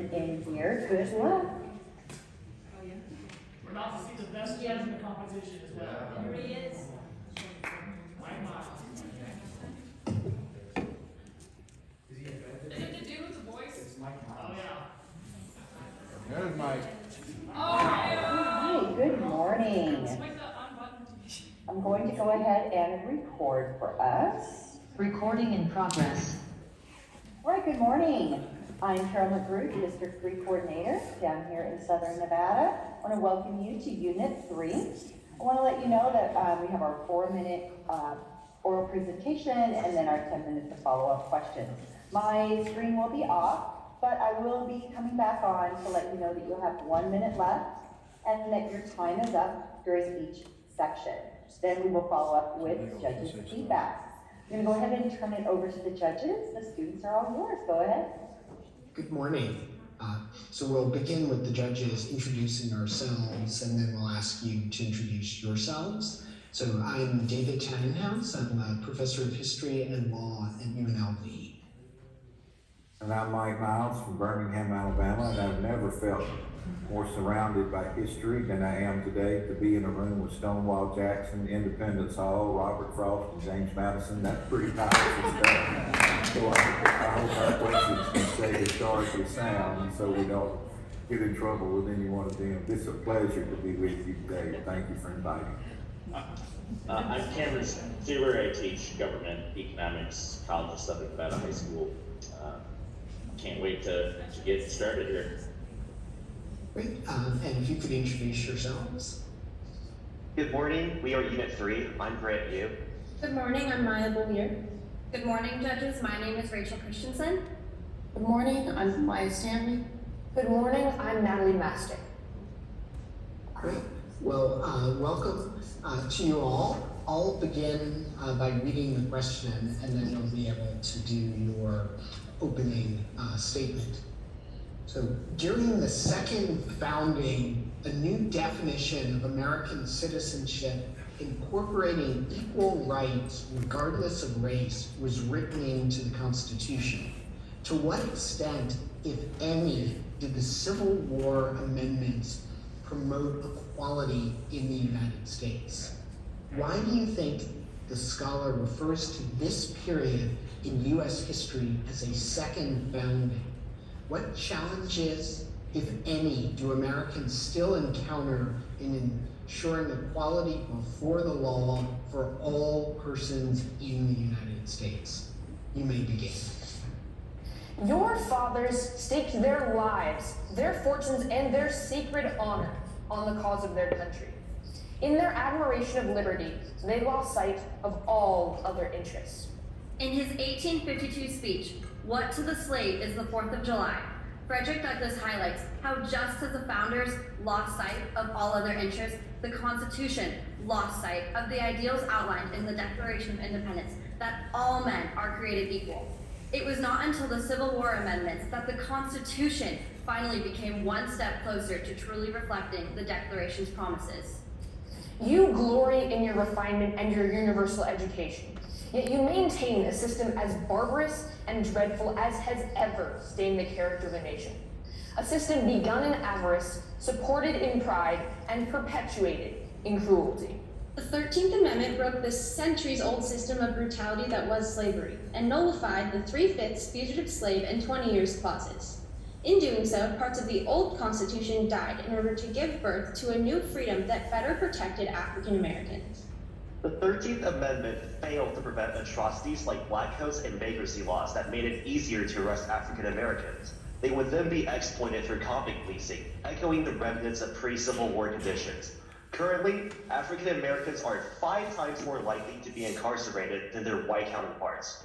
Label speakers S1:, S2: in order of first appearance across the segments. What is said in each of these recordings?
S1: student in here. Good luck.
S2: We're about to see the best judge in the competition as well.
S3: Here he is.
S2: Mike Miles. Is it the dude with the voice?
S4: It's Mike
S2: Oh,
S4: Miles.
S2: yeah.
S4: There's Mike.
S1: Hi, good morning.
S2: Wait, the unbuttoned.
S1: I'm going to go ahead and record for us.
S5: Recording in progress.
S1: All right, good morning. I'm Carol McGrew, District 3 Coordinator down here in Southern Nevada. I want to welcome you to Unit 3. I want to let you know that we have our 4-minute oral presentation and then our 10 minutes of follow-up questions. My screen will be off, but I will be coming back on to let you know that you'll have 1 minute left and that your time is up during each section. Then we will follow up with judges' feedback. I'm going to go ahead and turn it over to the judges. The students are all yours. Go ahead.
S6: Good morning. So we'll begin with the judges introducing ourselves, and then we'll ask you to introduce yourselves. So I'm David Tannenhouse. I'm a professor of history and law at UNLV.
S7: And I'm Mike Miles from Birmingham, Alabama, and I've never felt more surrounded by history than I am today. To be in a room with Stonewall Jackson, Independence Hall, Robert Frost, and James Madison, that's pretty powerful stuff. So I hope our questions can stay historically sound so we don't get in trouble with any one of them. It's a pleasure to be with you today. Thank you for inviting me.
S8: I'm Cameron Stewart. I teach government economics, College of Southern Nevada High School. Can't wait to get started here.
S6: Great. And if you could introduce yourselves.
S9: Good morning, we are Unit 3. I'm Grant Yu.
S10: Good morning, I'm Maya Bouvier.
S3: Good morning, judges. My name is Rachel Christensen.
S10: Good morning, I'm Maya Stanley. Good morning, I'm Natalie Master.
S6: Great. Well, welcome to you all. I'll begin by reading the question, and then you'll be able to do your opening statement. So during the second founding, a new definition of American citizenship incorporating equal rights regardless of race was written into the Constitution. To what extent, if any, did the Civil War amendments promote equality in the United States? Why do you think the scholar refers to this period in US history as a second founding? What challenges, if any, do Americans still encounter in ensuring equality before the law for all persons in the United States? You may begin.
S10: Your fathers staked their lives, their fortunes, and their sacred honor on the cause of their country. In their admiration of liberty, they lost sight of all other interests.
S3: In his 1852 speech, What to the Slave is the 4th of July, Frederick Douglass highlights how just as the founders lost sight of all other interests, the Constitution lost sight of the ideals outlined in the Declaration of Independence, that all men are created equal. It was not until the Civil War amendments that the Constitution finally became one step closer to truly reflecting the Declaration's promises.
S10: You glory in your refinement and your universal education, yet you maintain a system as barbarous and dreadful as has ever stained the character of a nation. A system begun in avarice, supported in pride, and perpetuated in cruelty.
S11: The 13th Amendment broke the centuries-old system of brutality that was slavery, and nullified the 3/5 fugitive slave and 20 years clauses. In doing so, parts of the old Constitution died in order to give birth to a new freedom that better protected African Americans.
S9: The 13th Amendment failed to prevent atrocities like black coats and vagrancy laws that made it easier to arrest African Americans. They would then be exploited for convict leasing, echoing the remnants of pre-Civil War conditions. Currently, African Americans are 5 times more likely to be incarcerated than their white counterparts.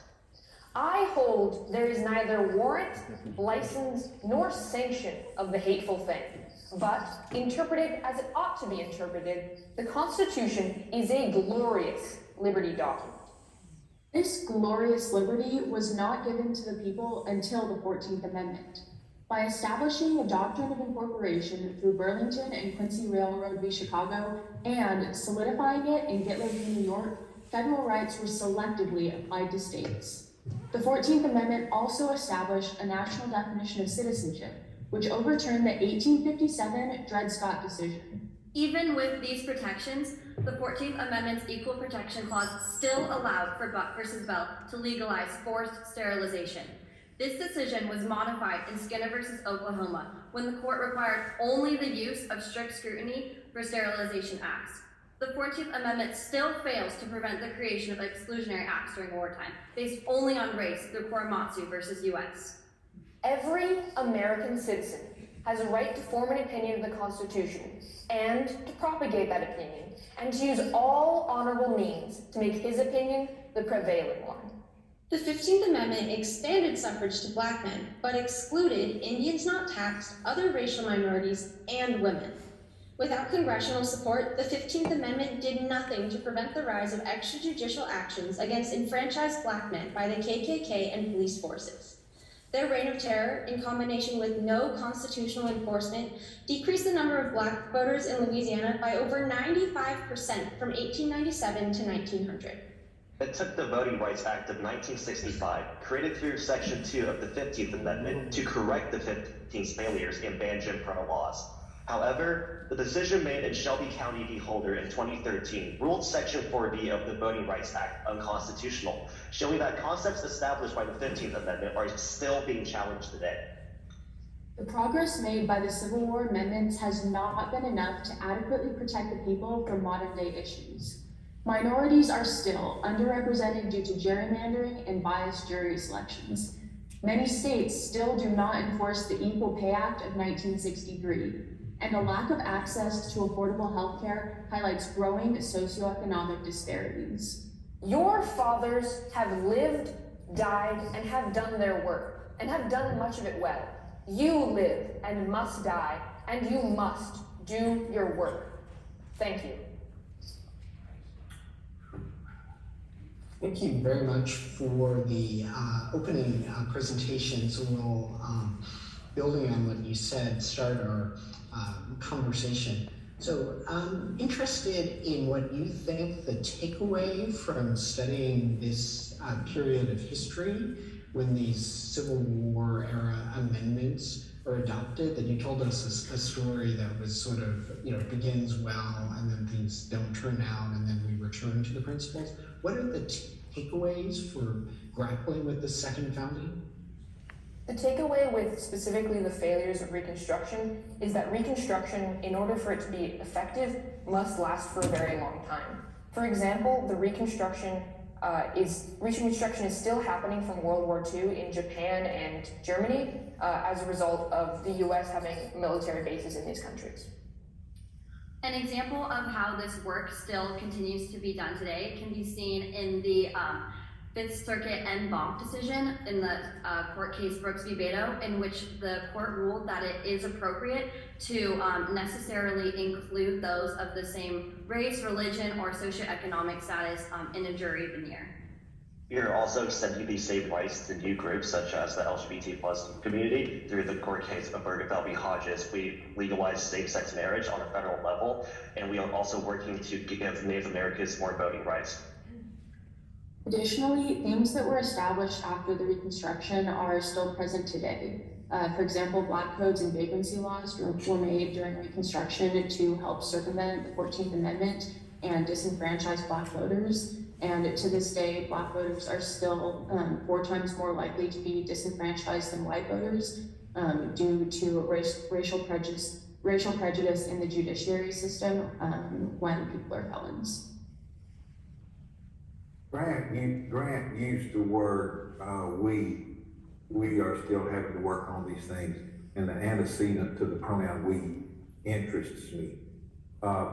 S10: I hold there is neither warrant, license, nor sanction of the hateful thing. But, interpreted as it ought to be interpreted, the Constitution is a glorious liberty document.
S12: This glorious liberty was not given to the people until the 14th Amendment. By establishing the doctrine of incorporation through Burlington and Quincy Railroad v. Chicago and solidifying it in Gitler v. New York, federal rights were selectively applied to states. The 14th Amendment also established a national definition of citizenship, which overturned the 1857 Dred Scott decision.
S3: Even with these protections, the 14th Amendment's Equal Protection Clause still allowed for Buck v. Bell to legalize forced sterilization. This decision was modified in Skinner v. Oklahoma when the court required only the use of strict scrutiny for sterilization acts. The 14th Amendment still fails to prevent the creation of exclusionary acts during wartime, based only on race through Korematsu v. U.S.
S10: Every American citizen has a right to form an opinion of the Constitution and to propagate that opinion and to use all honorable means to make his opinion the prevailing one.
S11: The 15th Amendment expanded suffrage to black men, but excluded Indians not taxed, other racial minorities, and women. Without congressional support, the 15th Amendment did nothing to prevent the rise of extrajudicial actions against enfranchised black men by the KKK and police forces. Their reign of terror, in combination with no constitutional enforcement, decreased the number of black voters in Louisiana by over 95% from 1897 to 1900.
S9: It took the Voting Rights Act of 1965, created through Section 2 of the 15th Amendment, to correct the 15th failures and ban Jim Crow laws. However, the decision made in Shelby County v. Holder in 2013 ruled Section 4B of the Voting Rights Act unconstitutional, showing that concepts established by the 15th Amendment are still being challenged today.
S12: The progress made by the Civil War amendments has not been enough to adequately protect the people from modern-day issues. Minorities are still underrepresented due to gerrymandering and biased jury selections. Many states still do not enforce the Equal Pay Act of 1963. And a lack of access to affordable health care highlights growing socioeconomic disparities.
S10: Your fathers have lived, died, and have done their work, and have done much of it well. You live and must die, and you must do your work. Thank you.
S6: Thank you very much for the opening presentation. So we'll, building on what you said, start our conversation. So I'm interested in what you think the takeaway from studying this period of history when these Civil War era amendments were adopted. That you told us a story that was sort of, begins well and then things don't turn out and then we return to the principles. What are the takeaways for grappling with the second founding?
S10: The takeaway with specifically the failures of Reconstruction is that Reconstruction, in order for it to be effective, must last for a very long time. For example, the Reconstruction is still happening from World War II in Japan and Germany as a result of the US having military bases in these countries.
S3: An example of how this work still continues to be done today can be seen in the Fifth Circuit en banc decision in the court case Brooks v. Beto, in which the court ruled that it is appropriate to necessarily include those of the same race, religion, or socioeconomic status in a jury veneer.
S9: We are also extending these same rights to new groups such as the LGBT plus community. Through the court case of Bergenfeld v. Hodges, we legalized same-sex marriage on a federal level, and we are also working to give Native Americans more voting rights.
S12: Additionally, themes that were established after the Reconstruction are still present today. For example, black codes and vagrancy laws were made during Reconstruction to help circumvent the 14th Amendment and disenfranchise black voters. And to this day, black voters are still 4 times more likely to be disenfranchised than white voters due to racial prejudice in the judiciary system when people are felons.
S7: Grant used the word we are still having to work on these things, and the antecedent to the pronoun we interests me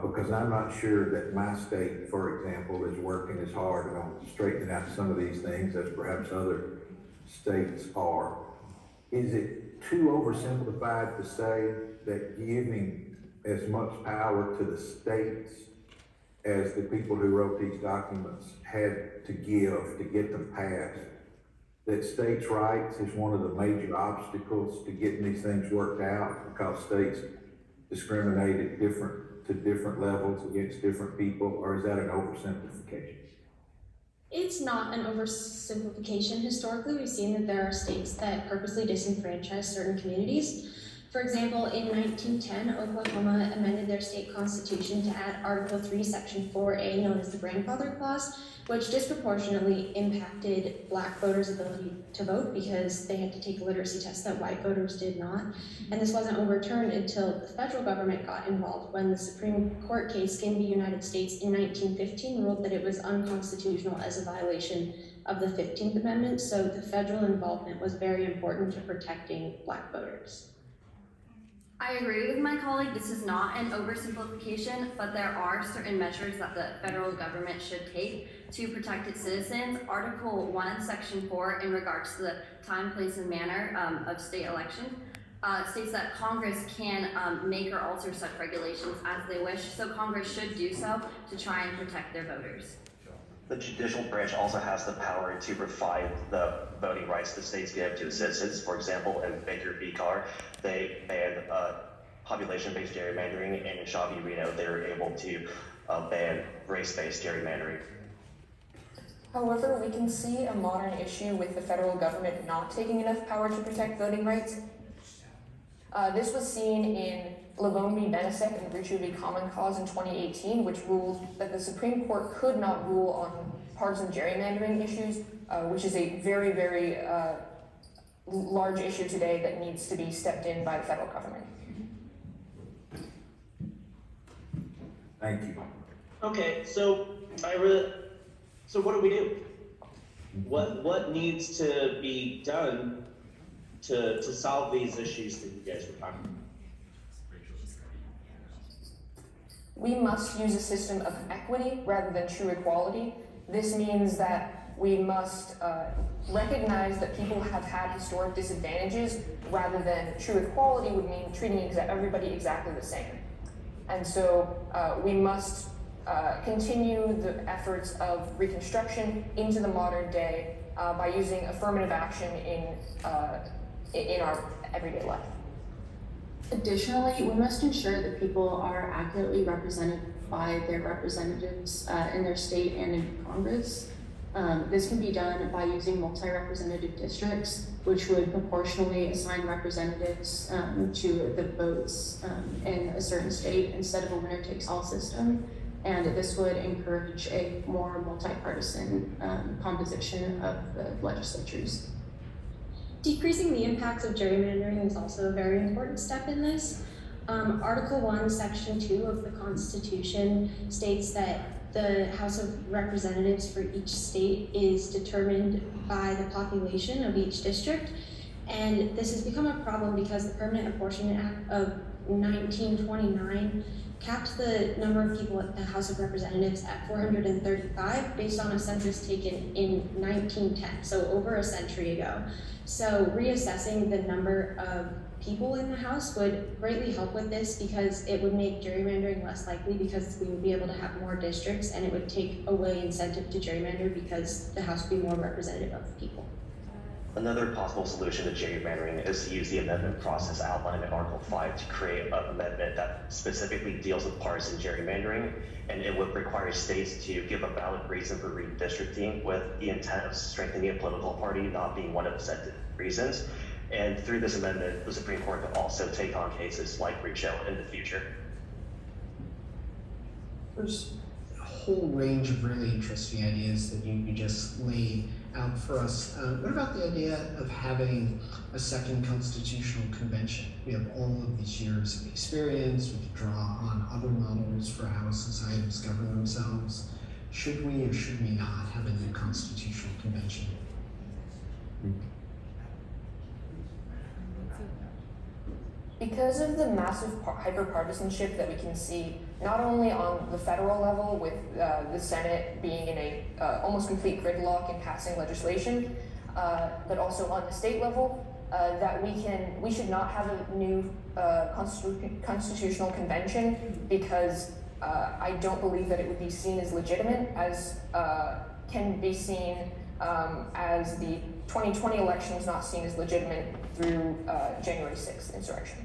S7: because I'm not sure that my state, for example, is working as hard on straightening out some of these things as perhaps other states are. Is it too oversimplified to say that giving as much power to the states as the people who wrote these documents had to give to get them passed, that states' rights is one of the major obstacles to getting these things worked out because states discriminate at different levels against different people, or is that an oversimplification?
S11: It's not an oversimplification. Historically, we've seen that there are states that purposely disenfranchise certain communities. For example, in 1910, Oklahoma amended their state constitution to add Article 3, Section 4A, known as the Grandfather Clause, which disproportionately impacted Black voters' ability to vote because they had to take a literacy test that white voters did not. And this wasn't overturned until the federal government got involved when the Supreme Court case in the United States in 1915 ruled that it was unconstitutional as a violation of the 15th Amendment. So the federal involvement was very important to protecting Black voters.
S3: I agree with my colleague, this is not an oversimplification, but there are certain measures that the federal government should take to protect its citizens. Article 1, Section 4, in regards to the time, place, and manner of state elections, states that Congress can make or alter such regulations as they wish, so Congress should do so to try and protect their voters.
S9: The judicial branch also has the power to provide the voting rights the states give to citizens. For example, in Baker v. Carr, they banned population-based gerrymandering, and in Shaw v. Reno, they were able to ban race-based gerrymandering.
S10: However, we can see a modern issue with the federal government not taking enough power to protect voting rights. This was seen in Lavone v. Benesek and Rucho v. Common Cause in 2018, which ruled that the Supreme Court could not rule on partisan gerrymandering issues, which is a very, very large issue today that needs to be stepped in by the federal government.
S7: Thank you.
S8: Okay, so so what do we do? What needs to be done to solve these issues that you guys were talking about?
S10: We must use a system of equity rather than true equality. This means that we must recognize that people have had historic disadvantages rather than true equality would mean treating everybody exactly the same. And so we must continue the efforts of Reconstruction into the modern day by using affirmative action in our everyday life.
S12: Additionally, we must ensure that people are accurately represented by their representatives in their state and in Congress. This can be done by using multi-representative districts, which would proportionally assign representatives to the votes in a certain state instead of a winner-takes-all system. And this would encourage a more multi-partisan composition of the legislatures.
S11: Decreasing the impacts of gerrymandering is also a very important step in this. Article 1, Section 2 of the Constitution states that the House of Representatives for each state is determined by the population of each district. And this has become a problem because the Permanent Apportionment Act of 1929 capped the number of people at the House of Representatives at 435 based on a census taken in 1910, so over a century ago. So reassessing the number of people in the House would greatly help with this because it would make gerrymandering less likely because we would be able to have more districts, and it would take away incentive to gerrymander because the House would be more representative of the people.
S9: Another possible solution to gerrymandering is to use the amendment process outlined in Article 5 to create an amendment that specifically deals with partisan gerrymandering, and it would require states to give a valid reason for redistricting with the intent of strengthening a political party not being one of the said reasons. And through this amendment, the Supreme Court could also take on cases like Rucho in the future.
S6: There's a whole range of really interesting ideas that you just laid out for us. What about the idea of having a second constitutional convention? We have all of these years of experience. We can draw on other models for how societies govern themselves. Should we or should we not have a new constitutional convention?
S10: Because of the massive hyperpartisanship that we can see, not only on the federal level with the Senate being in a almost complete gridlock in passing legislation, but also on the state level, that we should not have a new constitutional convention because I don't believe that it would be seen as legitimate as can be seen as the 2020 election was not seen as legitimate through January 6th insurrection.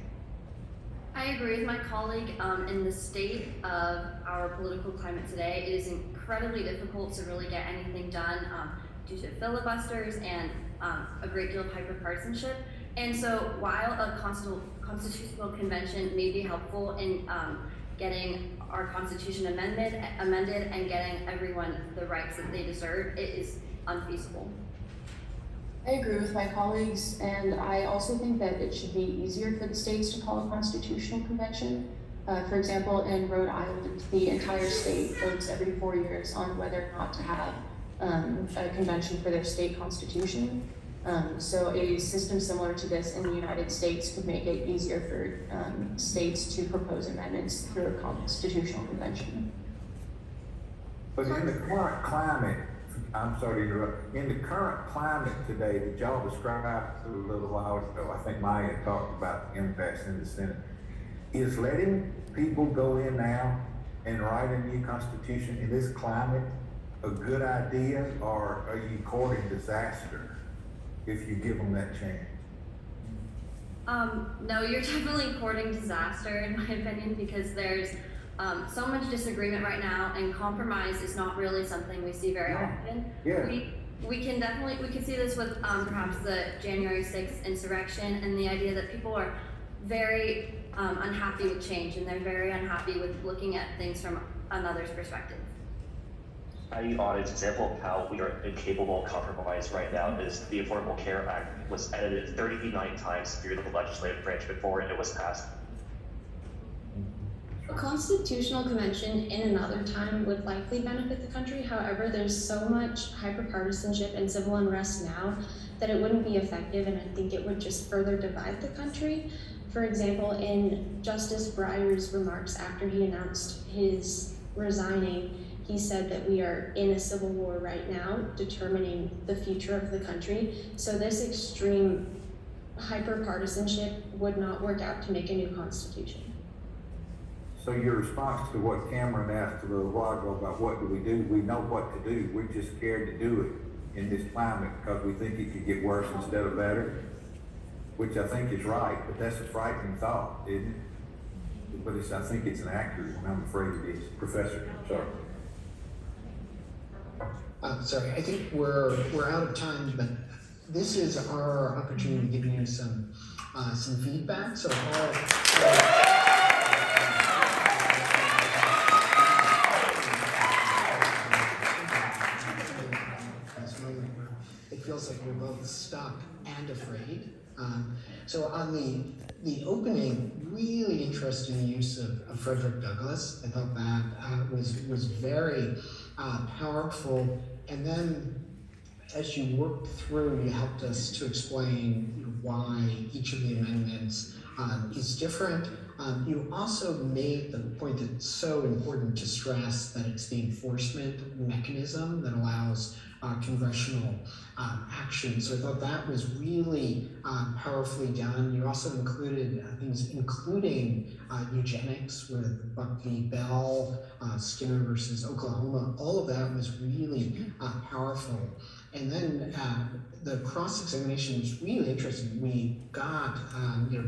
S3: I agree with my colleague. In the state of our political climate today, it is incredibly difficult to really get anything done due to filibusters and a great deal of hyperpartisanship. And so while a constitutional convention may be helpful in getting our constitution amended and getting everyone the rights that they deserve, it is unfeasible.
S12: I agree with my colleagues, and I also think that it should be easier for the states to call a constitutional convention. For example, in Rhode Island, the entire state votes every 4 years on whether or not to have a convention for their state constitution. So a system similar to this in the United States could make it easier for states to propose amendments through a constitutional convention.
S7: But in the current climate, I'm sorry to interrupt, in the current climate today that y'all described a little while ago, I think Maya talked about the impasse in the Senate, is letting people go in now and write a new constitution in this climate a good idea, or are you courting disaster if you give them that chance?
S3: No, you're definitely courting disaster in my opinion, because there's so much disagreement right now, and compromise is not really something we see very often.
S7: Yeah.
S3: We can see this with perhaps the January 6th insurrection, and the idea that people are very unhappy with change, and they're very unhappy with looking at things from another's perspective.
S9: I honest example of how we are incapable of compromise right now is the Affordable Care Act was edited 39 times through the legislative branch before it was passed.
S11: A constitutional convention in another time would likely benefit the country. However, there's so much hyperpartisanship and civil unrest now that it wouldn't be effective, and I think it would just further divide the country. For example, in Justice Breyer's remarks after he announced his resigning, he said that we are in a civil war right now, determining the future of the country. So this extreme hyperpartisanship would not work out to make a new constitution.
S7: So your response to what Cameron asked a little while ago about what do, we know what to do. We're just scared to do it in this climate because we think it could get worse instead of better, which I think is right, but that's a frightening thought, isn't it? But I think it's an accurate one. I'm afraid it is. Professor, sorry.
S6: Sorry, I think we're out of time, but this is our opportunity to give you some feedback. So it feels like we're both stuck and afraid. So on the opening, really interesting use of Frederick Douglass. I thought that was very powerful. And then as you worked through, you helped us to explain why each of the amendments is different. You also made the point that it's so important to stress that it's the enforcement mechanism that allows congressional action. So I thought that was really powerfully done. You also included things including eugenics with Buck v. Bell, Skinner versus Oklahoma. All of that was really powerful. And then the cross-examination was really interesting. We got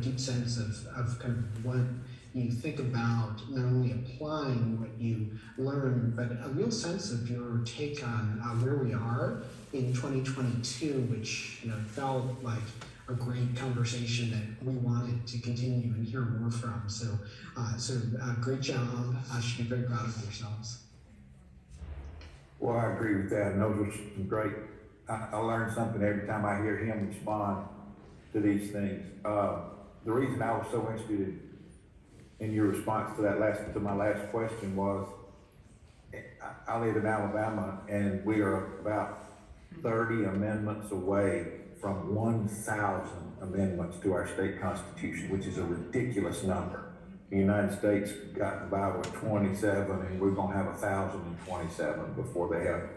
S6: deep sense of kind of what you think about not only applying what you learn, but a real sense of your take on where we are in 2022, which felt like a great conversation that we wanted to continue and hear more from. So great job. You should be very proud of yourselves.
S7: Well, I agree with that, and those were some great. I learn something every time I hear him respond to these things. The reason I was so interested in your response to my last question was, I live in Alabama, and we are about 30 amendments away from 1,000 amendments to our state constitution, which is a ridiculous number. The United States got by with 27, and we're gonna have 1,027 before they have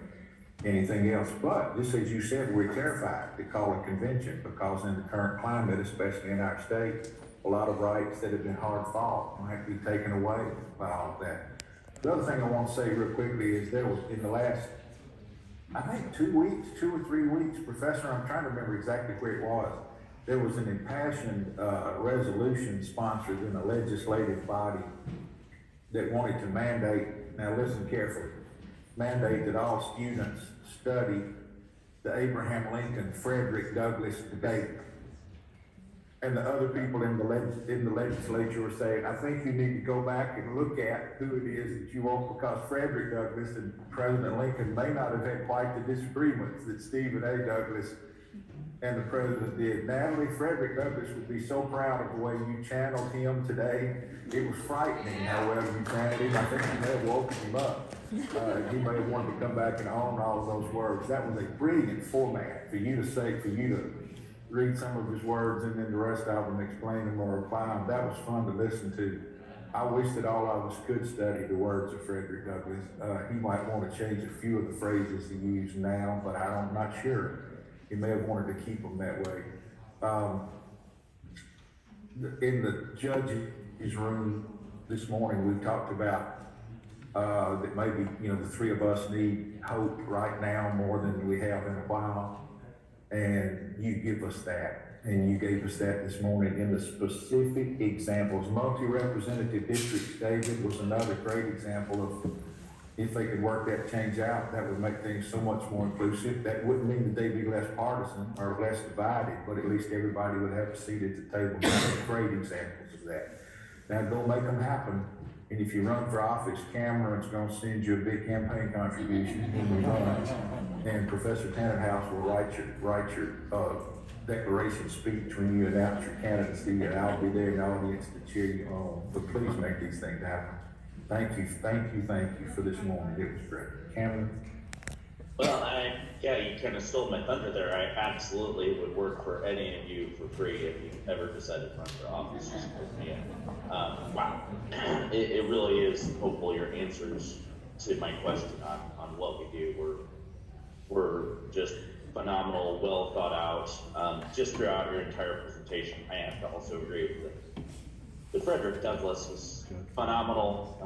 S7: anything else. But just as you said, we're terrified to call a convention because in the current climate, especially in our state, a lot of rights that have been hard fought might be taken away by all of that. The other thing I want to say real quickly is there was in the last, I think 2 or 3 weeks, Professor, I'm trying to remember exactly where it was, there was an impassioned resolution sponsored in a legislative body that wanted to mandate, now listen carefully, mandate that all students study the Abraham Lincoln Frederick Douglass debate. and the other people in the legislature were saying, I think you need to go back and look at who it is that you want, because Frederick Douglass and President Lincoln may not have had quite the disagreements that Stephen A. Douglas and the president did. Natalie, Frederick Douglass would be so proud of the way you channeled him today. It was frightening how well you channeled him. I think you may have woken him up. He may have wanted to come back and own all of those words. That was a brilliant format for you to read some of his words and then the rest of them explain them or apply them. That was fun to listen to. I wish that all of us could study the words of Frederick Douglass. He might want to change a few of the phrases he used now, but I'm not sure. He may have wanted to keep them that way. In the judge's room this morning, we talked about that maybe, the three of us need hope right now more than we have in a while. And you give us that, and you gave us that this morning in the specific examples. Multi-representative districts, David, was another great example of if they could work that change out, that would make things so much more inclusive. That wouldn't mean that they'd be less partisan or less divided, but at least everybody would have a seat at the table. Great examples of that. Now go make them happen. And if you run for office, Cameron's gonna send you a big campaign contribution when we run. And Professor Tannenhouse will write your declaration speech when you announce your candidacy, and I'll be there in the audience to cheer you on. But please make these things happen. Thank you for this morning. It was great. Cameron?
S8: Well, you kind of stole my thunder there. I absolutely would work for any of you for free if you ever decided to run for office. Just put me in. Wow. It really is hopeful your answers to my question on what we do were just phenomenal, well thought out, just throughout your entire presentation. I have to also agree with the Frederick Douglass was phenomenal.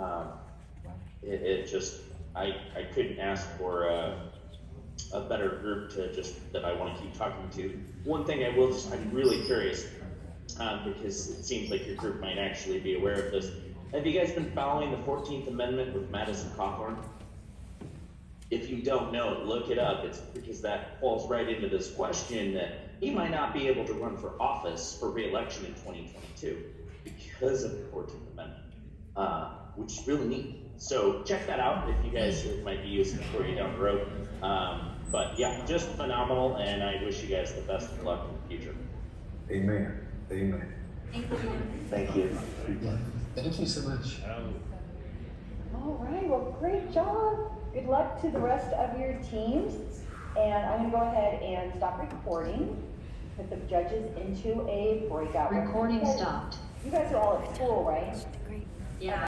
S8: I couldn't ask for a better group that I want to keep talking to. One thing I'm really curious, because it seems like your group might actually be aware of this. Have you guys been following the 14th Amendment with Madison Cawthorn? If you don't know, look it up. It's because that falls right into this question that he might not be able to run for office for re-election in 2022 because of the 14th Amendment, which is really neat. So check that out if you guys might be using it for you down the road. But yeah, just phenomenal, and I wish you guys the best of luck in the future.
S7: Amen. Amen.
S9: Thank you.
S6: Yeah, thank you so much.
S1: All right, well, great job. Good luck to the rest of your teams. And I'm gonna go ahead and stop recording, put the judges into a breakout room.
S5: Recording stopped.
S1: You guys are all at school, right?
S3: Yeah.